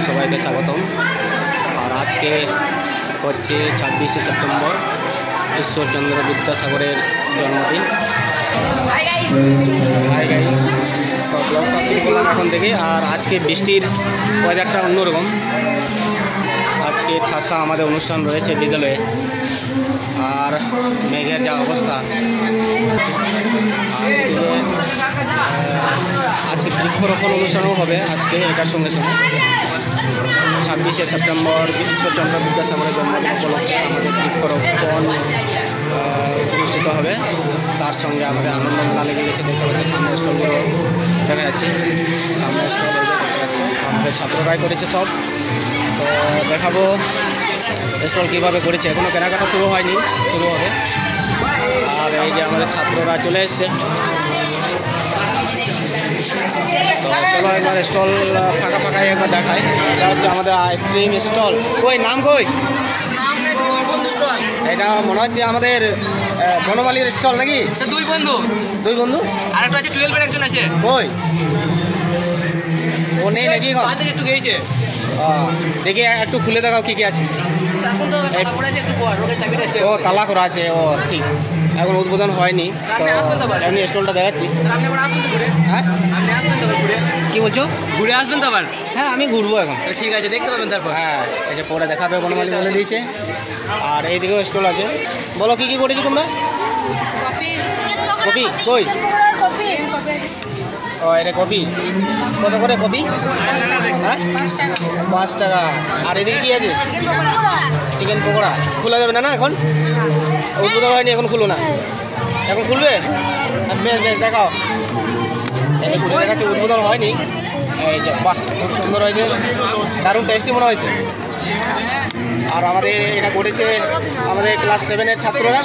সবাইকে স্বাগতম। আর আজকে হচ্ছে 26শে সেপ্টেম্বর, ঈশ্বরচন্দ্র বিদ্যাসাগরের জন্মদিন। ব্লগটা শুরু করলাম এখন থেকে। আর আজকে বৃষ্টির ওয়েদারটা অন্যরকম। আজকে ঠাসা আমাদের অনুষ্ঠান রয়েছে বিদ্যালয়ে। আর মেঘের যা অবস্থা, আজকে বৃক্ষরোপণ অনুষ্ঠানও হবে আজকে এটার সঙ্গে সঙ্গে। 26শে সেপ্টেম্বর ঈশ্বরচন্দ্র বিদ্যাসাগরের জন্মদিন উপলক্ষে আমাদের বৃক্ষরোপণ অনুষ্ঠিত হবে। তার সঙ্গে আমাদের আনন্দ মেলা লেগে গেছে, দেখতে পাচ্ছি সামনে স্টলগুলো দেখা যাচ্ছে। সামনে স্টল দেখা যাচ্ছে, আমাদের ছাত্ররাই করেছে সব। তো দেখাবো স্টল কীভাবে করেছে। এখনও কেনাকাটা শুরু হয়নি, শুরু হবে। আর এই যে আমাদের ছাত্ররা চলে এসছে। তো চলো একবার স্টল ফাঁকা ফাঁকাই একবার দেখায়। এটা হচ্ছে আমাদের আইসক্রিম স্টল। কই নাম কই? এটা মনে হচ্ছে আমাদের বনমালীর স্টল নাকি? দুই বন্ধু। দুই বন্ধু? আর একটা আছে 12-এর একজন আছে। কই ও নেই নাকি? একটু গেছে। দেখি একটু খুলে দেখাও কি কি আছে। ও তালা করা আছে। ও ঠিক, এখন উদ্বোধন হয়নি। তো এমনি স্টলটা দেখাচ্ছি। হ্যাঁ কি বলছো? ঘুরে আসবেন তো আবার? হ্যাঁ আমি ঘুরবো এখন। ঠিক আছে, দেখতে পাবেন তারপর। হ্যাঁ এই যে পরে দেখাবে বনমালী বলে দিয়েছে। আর এইদিকেও স্টল আছে। বলো কি কি করেছো তোমরা? কপি কই? ও এটা কপি। কত করে কপি? হ্যাঁ 5 টাকা। আর এদিকে কি আছে? চিকেন পকোড়া। খোলা যাবে না না এখন? উদ্বোধন হয়নি, এখন খুলো না। এখন খুলবে? বেশ বেশ দেখাও। এই ঘুরে দেখাচ্ছে, উদ্বোধন হয়নি। এই যে বাহ, খুব সুন্দর হয়েছে, দারুণ টেস্টি মনে হয়েছে। আর আমাদের এটা করেছে আমাদের ক্লাস 7-এর ছাত্ররা।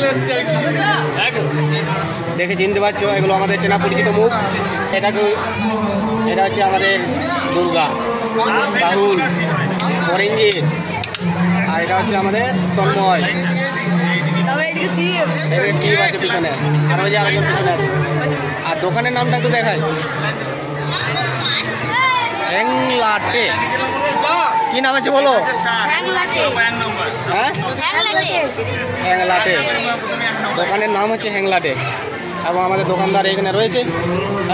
দেখে চিনতে পারছো, এগুলো আমাদের চেনা পরিচিত মুখ। এটা হচ্ছে আমাদের দুর্গা, রাহুল, অরিঞ্জিত। আর এটা হচ্ছে আমাদের তন্ময়। শিব আছে পিছনে, আর ওই যে আরেকজন পিছনে আছে। আর দোকানের নামটা একটু দেখায়, হ্যাংলাটে। কি নাম আছে বলো? হ্যাঁ হ্যাংলাটে। দোকানের নাম হচ্ছে হ্যাংলাটে। এবং আমাদের দোকানদার এখানে রয়েছে।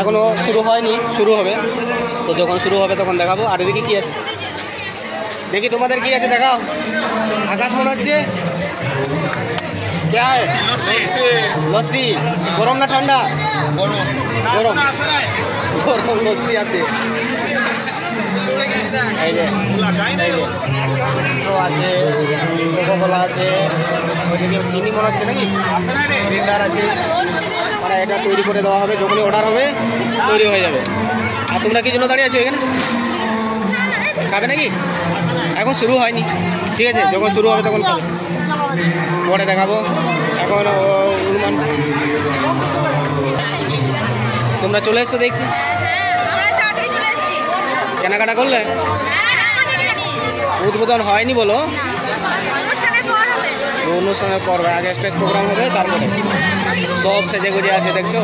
এখনও শুরু হয়নি, শুরু হবে। তো যখন শুরু হবে তখন দেখাবো। আর এদিকে কী আছে দেখি, তোমাদের কি আছে দেখাও। আকাশ মনে হচ্ছে क्या है? লস্যি। গরম না ঠান্ডা? গরম গরম লস্যি আছে। এই যে আছে, কোকোকোলা আছে। ওইদিকে চিনি মনে হচ্ছে নাকি, গ্রিন্ডার আছে। মানে এটা তৈরি করে দেওয়া হবে, যখনই অর্ডার হবে তৈরি হয়ে যাবে। আর তোমরা কি জন্য দাঁড়িয়ে আছো এখানে? খাবে নাকি? এখন শুরু হয়নি, ঠিক আছে, যখন শুরু হবে তখন খাবে। পরে দেখাবো। এখন অনুমান তোমরা চলে এসছো দেখছি। কেনাকাটা করলে? উদ্বোধন হয়নি বলো? অনুষ্ঠানের পর আগে স্টেজ প্রোগ্রাম হবে, তারপরে সব সেজে গুজে আছে। দেখছো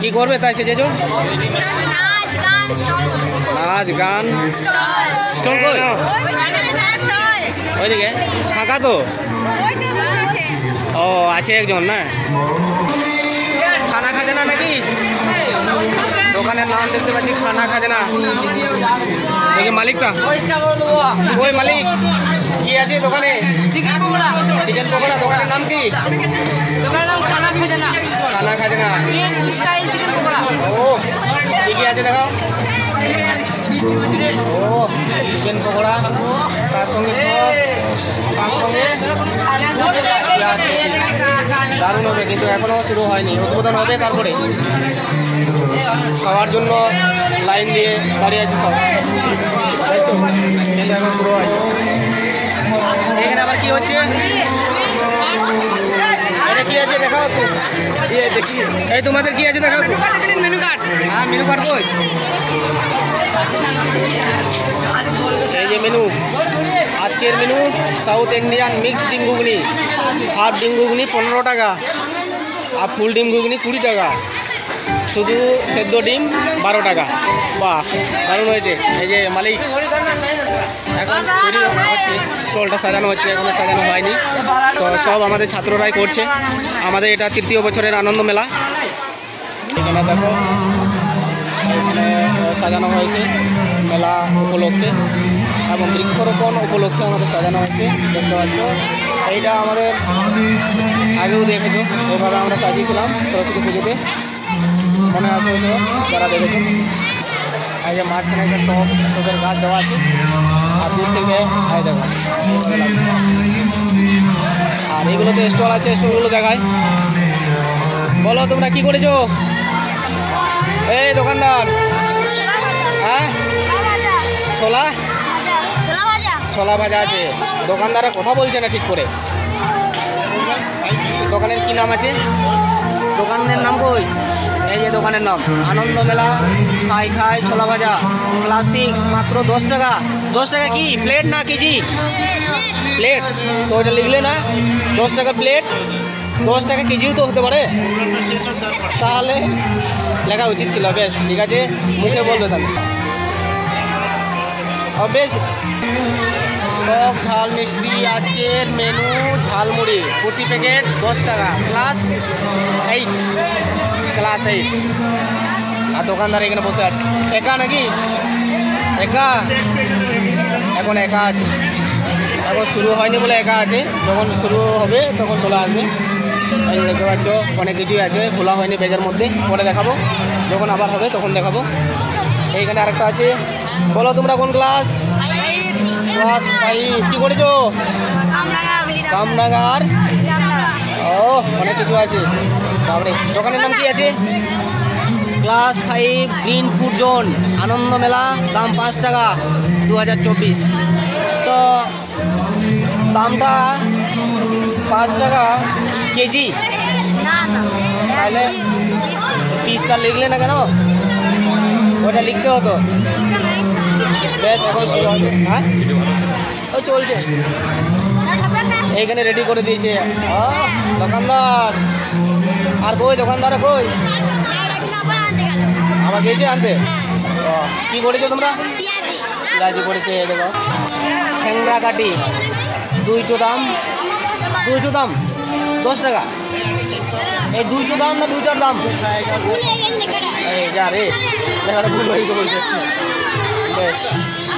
কি করবে তাই সেজেছো? নাচ গান স্টল। কই? ওইদিকে ফাঁকা তো। ও আছে একজন না। খানা খাজানা নাকি? দোকানের নাম দেখতে পাচ্ছি খানা খাজানা। দেখি মালিকটা। ওই মালিক কি আছে দোকানে? চিকেন পকোড়া। চিকেন পকোড়া। দোকানের নাম কি? দোকানের নাম খানা খাজানা। খানা খাজানা স্টাইল চিকেন পকোড়া। ও কি কি আছে দেখাও। ও চিকেন পকোড়া, তার সঙ্গে সস, তার সঙ্গে দারুণ হবে। কিন্তু এখনও শুরু হয়নি, উদ্বোধন হবে তারপরে। খাওয়ার জন্য লাইন দিয়ে দাঁড়িয়ে আছে সব, কিন্তু এখন শুরু হয়নি। এখানে আবার কি হচ্ছে? এটা কি আছে দেখাও তো। দেখি এই তোমাদের কি আছে দেখাও। Menu card. হ্যাঁ মেনু কার্ড কই? এই যে মেনু, আজকের মেনু সাউথ ইন্ডিয়ান মিক্স ডিম ঘুগনি, হাফ ডিম ঘুগনি 15 টাকা, আর ফুল ডিম ঘুগনি 20 টাকা, শুধু সেদ্ধ ডিম 12 টাকা। বাহ দারুণ হয়েছে। এই যে মালিক এখন তৈরি হচ্ছে, স্টলটা সাজানো হচ্ছে, এখনো সাজানো হয়নি। তো সব আমাদের ছাত্ররাই করছে। আমাদের এটা 3য় বছরের আনন্দ মেলা। এখানে দেখো এখানে সাজানো হয়েছে মেলা উপলক্ষে এবং বৃক্ষরোপণ উপলক্ষে আমাদের সাজানো হয়েছে। দেখতে পাচ্ছ এইটা আমাদের আগেও দেখেছো, এভাবে আমরা সাজিয়েছিলাম সরস্বতী পুজোতে, মনে আছে হয়তো যারা দেখেছো। এই যে মাঝখানে একটা টবের গাছ দেওয়া আছে, আর দূর থেকে এই দেখো আর এইগুলোতে স্টল আছে, স্টলগুলো দেখায়। বলো তোমরা কি করেছো? এই দোকানদার, হ্যাঁ ছোলা ছোলা ভাজা আছে। দোকানদারে কথা বলছে না ঠিক করে। দোকানের কি নাম আছে? দোকানের নাম কই? এই যে দোকানের নাম আনন্দ মেলা খাই খাই ছোলা ভাজা ক্লাস 6, মাত্র 10 টাকা। 10 টাকা কি প্লেট না কেজি? প্লেট। তো ওইটা লিখলে না 10 টাকা প্লেট, 10 টাকা কেজিও তো হতে পারে, তাহলে লেখা উচিত ছিল। বেশ ঠিক আছে, মুখে বলবে তাহলে। বেশ টক ঝাল মিষ্টি আজকের মেনু ঝালমুড়ি, প্রতি প্যাকেট 10 টাকা, ক্লাস 8। আর দোকানদার এখানে বসে আছে। একা নাকি? একা? এখন একা আছে, এখন শুরু হয়নি বলে একা আছে। যখন শুরু হবে তখন চলে আসবে। এই দেখতে পাচ্ছ অনেক কিছুই আছে, খোলা হয়নি ব্যাগের মধ্যে, পরে দেখাবো। যখন আবার হবে তখন দেখাবো। এইখানে আরেকটা আছে। বলো তোমরা কোন ক্লাস? ক্লাস 5। কী করেছো? কামনাগার। ও অনেক কিছু আছে। তারপরে দোকানের নাম কি আছে? ক্লাস 5 গ্রিন ফুড জোন আনন্দ মেলা, দাম 5 টাকা, 2024। তো দামটা 5 টাকা কেজি, তাহলে পিসটা লিখলে না কেন? ওটা লিখতে হতো। বেশ এখন শুরু হবে। হ্যাঁ ও চলছে, এইখানে রেডি করে দিয়েছে দোকানদার। আর কই দোকানদার কই? আবার গেছে আনতে। কি করেছো তোমরা? পেঁয়াজি করেছে। দেখো ঠ্যাংরা কাটি, দুইটো দাম 10 টাকা। এই দুইটো দাম না দুইটার দাম? এই যা রে, লেখাটা ভুল হয়েছে বলছে। বেশ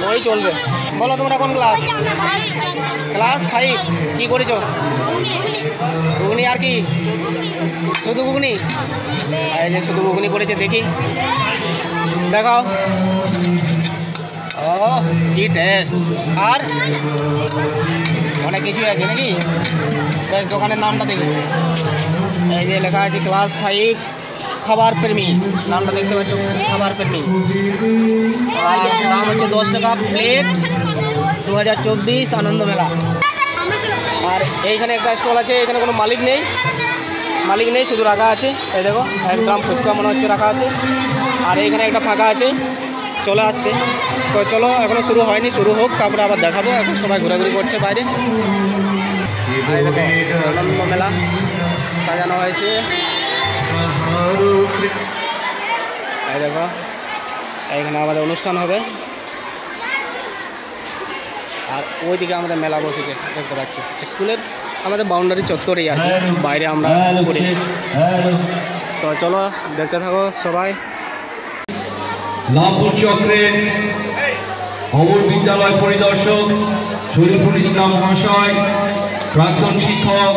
ওই চলবে। বলো তোমরা কোন ক্লাস? ক্লাস 5। কী করেছো? ঘুগনি। আর কি? শুধু ঘুগনি? এই যে শুধু ঘুগনি করেছে, দেখি দেখাও। ও কি টেস্ট। আর অনেক কিছুই আছে নাকি? বেশ দোকানের নামটা দেখি। এই যে লেখা আছে ক্লাস 5 খাবার প্রেমী, নামটা দেখতে পাচ্ছ, খাবার প্রেমী। আর দাম হচ্ছে 10 টাকা প্লেট, 2024 আনন্দ মেলা। আর এইখানে একটা স্টল আছে, এখানে কোনো মালিক নেই, শুধু রাখা আছে। এই দেখো 1 গ্রাম ফুচকা মনে হচ্ছে রাখা আছে। আর এইখানে একটা ফাঁকা আছে, চলে আসছে। তো চলো এখনও শুরু হয়নি, শুরু হোক তারপরে আবার দেখাবো। এখন সবাই ঘোরাঘুরি করছে বাইরে। আনন্দ মেলা সাজানো হয়েছে। এই দেখো এইখানে আমাদের অনুষ্ঠান হবে, আর ওইদিকে আমাদের মেলা বসেছে দেখতে পাচ্ছি। স্কুলের আমাদের বাউন্ডারি চত্বরেই আর কি, বাইরে আমরা করি। তো চলো দেখতে থাকো সবাই। লাভপুর চক্রের অমর বিদ্যালয় পরিদর্শক শরীফুল ইসলাম মহাশয়, প্রাক্তন শিক্ষক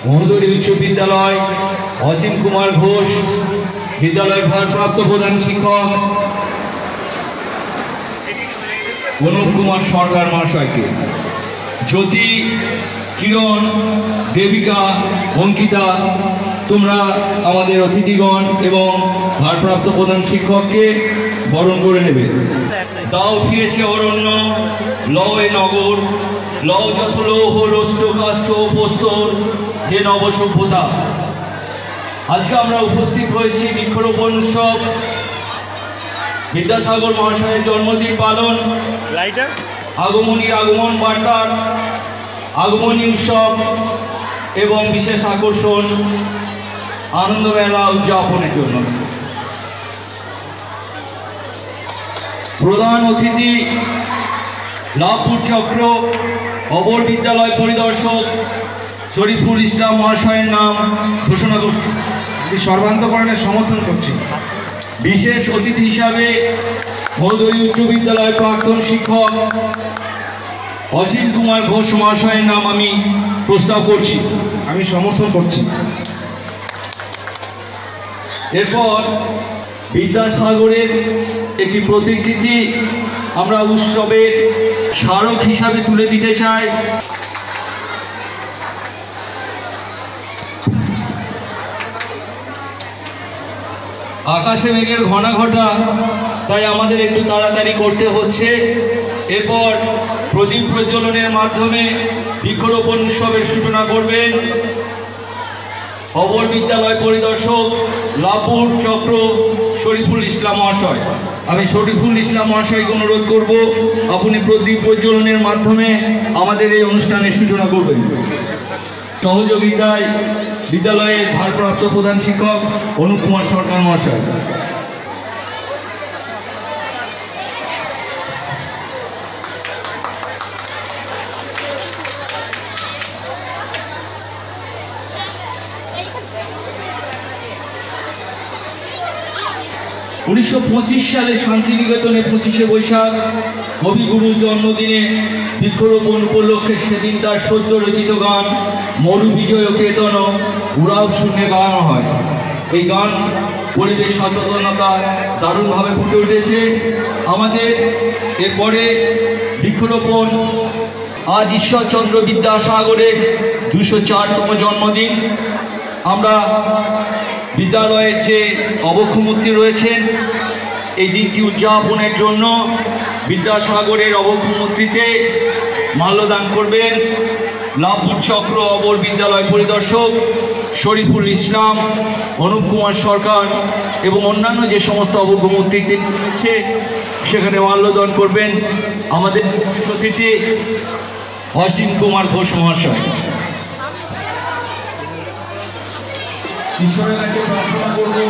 মহোদয় উচ্চ বিদ্যালয় অসীম কুমার ঘোষ, বিদ্যালয়ের ভারপ্রাপ্ত প্রধান শিক্ষক অনুপ কুমার সরকার মহাশয়কে, জ্যোতি, কিরণ, দেবিকা, অঙ্কিতা, তোমরা আমাদের অতিথিগণ এবং ভারপ্রাপ্ত প্রধান শিক্ষককে বরণ করে নেবে। দাও ফিরেছে অরণ্য, লও এ নগর, লও যত লৌহ রষ্ট কাষ্ঠ প্রস্তর, হে নবসভ্যতা, আজকে আমরা উপস্থিত হয়েছি বৃক্ষরোপণ উৎসব, বিদ্যাসাগর মহাশয়ের জন্মদিন পালন, আগমন বার্তার আগমনী উৎসব এবং বিশেষ আকর্ষণ আনন্দ মেলা উদযাপনের জন্য। প্রধান অতিথি লাভপুর চক্র অবর বিদ্যালয় পরিদর্শক শরীফুল ইসলাম মহাশয়ের নাম ঘোষণা করছি। সর্বান্তকরণের সমর্থন করছি। বিশেষ অতিথি হিসাবে মহোদয় উচ্চ বিদ্যালয়ের প্রাক্তন শিক্ষক অসীম কুমার ঘোষ মহাশয়ের নাম আমি প্রস্তাব করছি। আমি সমর্থন করছি। এরপর বিদ্যাসাগরের একটি প্রতিকৃতি আমরা উৎসবের স্মারক হিসাবে তুলে দিতে চাই। আকাশে মেঘের ঘটা, তাই আমাদের একটু তাড়াতাড়ি করতে হচ্ছে। এরপর প্রদীপ প্রজ্বলনের মাধ্যমে বৃক্ষরোপণ উৎসবের সূচনা করবেন অবর বিদ্যালয় পরিদর্শক লাভপুর চক্র শরীফুল ইসলাম মহাশয়। আমি শরীফুল ইসলাম মহাশয়কে অনুরোধ করব, আপনি প্রদীপ প্রজ্বলনের মাধ্যমে আমাদের এই অনুষ্ঠানের সূচনা করবেন। সহযোগিতায় বিদ্যালয়ের ভারপ্রাপ্ত প্রধান শিক্ষক অনুপ কুমার সরকার মহাশয়। উনিশশো সালে শান্তিনিকেতনে 25শে বৈশাখ কবিগুরুর জন্মদিনে বৃক্ষরোপণ উপলক্ষে সেদিন তার সদ্য রচিত গান মরু বিজয় কেতন উড়াও শূন্যে গাওয়ানো হয়। এই গান পরিবেশ সচেতনতা দারুণভাবে ফুটে উঠেছে আমাদের। এরপরে বৃক্ষরোপণ, আজ ঈশ্বরচন্দ্র বিদ্যাসাগরের 204তম জন্মদিন। আমরা বিদ্যালয়ের যে অবক্ষমূর্তি রয়েছেন, এই দিনটি উদযাপনের জন্য বিদ্যাসাগরের অবক্ষমূর্তিতে মাল্যদান করবেন লাভপুর চক্র অবর বিদ্যালয় পরিদর্শক শরীফুল ইসলাম, অনুপ কুমার সরকার এবং অন্যান্য যে সমস্ত অবক্ষমূর্তিতে রয়েছে সেখানে মাল্যদান করবেন আমাদের অতিথি অসীম কুমার ঘোষ মহাশয়। ঈশ্বরের কাছে প্রার্থনা করবো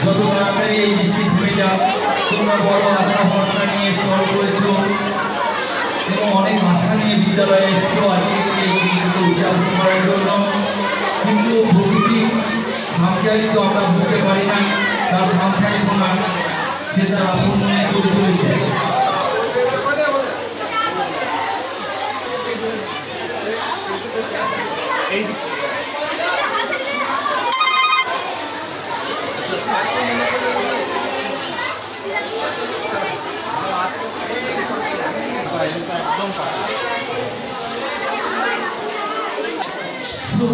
যত তাড়াতাড়ি এই নিশ্চিত হয়ে যাক। তোমরা বড় আশা ভরসা নিয়ে স্মরণ করেছো এবং অনেক আশা নিয়ে বিদ্যালয়ে এসেছো আজকে এই দিনকে উদযাপন করার জন্য, কিন্তু প্রকৃতি সামচারি তো আমরা বুঝতে পারি না, তার সামচারি প্রমাণ সে তার আপন মনে করে চলেছে।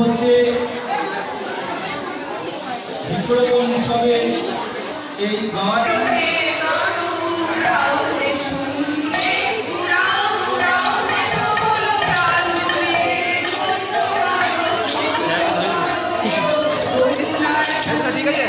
হচ্ছে বৃক্ষরোপণ উৎসবে এই গান ঠিক আছে।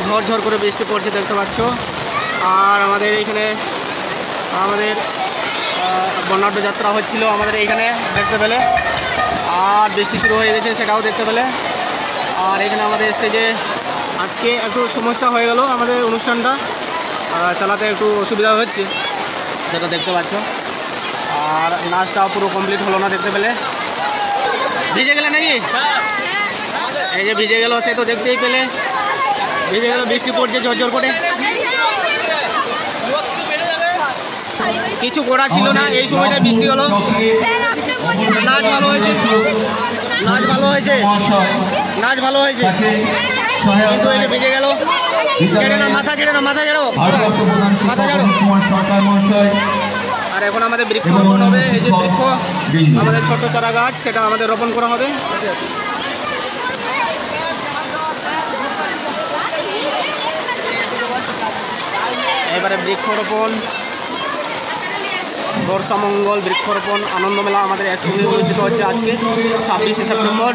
ঝরঝর করে বৃষ্টি পড়ছে দেখতে পাচ্ছ। আর আমাদের এইখানে আমাদের বর্ণাঢ্য যাত্রা হচ্ছিল আমাদের এইখানে দেখতে পেলে, আর বৃষ্টি শুরু হয়ে গেছে সেটাও দেখতে পেলে। আর এখানে আমাদের স্টেজে আজকে একটু সমস্যা হয়ে গেল, আমাদের অনুষ্ঠানটা চালাতে একটু অসুবিধা হচ্ছে সেটা দেখতে পাচ্ছ। আর নাচটাও পুরো কমপ্লিট হলো না দেখতে পেলে। ভিজে গেলে নাকি? এই যে ভিজে গেল, সে তো দেখতেই পেলে ভিজে গেল, বৃষ্টি পড়ছে ঝরঝর করে। কিছু করা ছিল না, এই সময়টা বৃষ্টি হলো। নাচ ভালো হয়েছে, নাচ ভালো হয়েছে, নাচ ভালো হয়েছে, কিন্তু এলে ভিজে গেল। ছেড়ে না, মাথা ছেড়ে না, মাথা ছেড়ো, মাথা ছেড়ো। আর এখন আমাদের বৃক্ষ রোপণ হবে। এই যে বৃক্ষ আমাদের ছোট চারা গাছ, সেটা আমাদের রোপণ করা হবে। এবারে বৃক্ষরোপণ, বর্ষামঙ্গল বৃক্ষরোপণ আনন্দমেলা আমাদের একসঙ্গে অনুষ্ঠিত হচ্ছে আজকে 26শে সেপ্টেম্বর।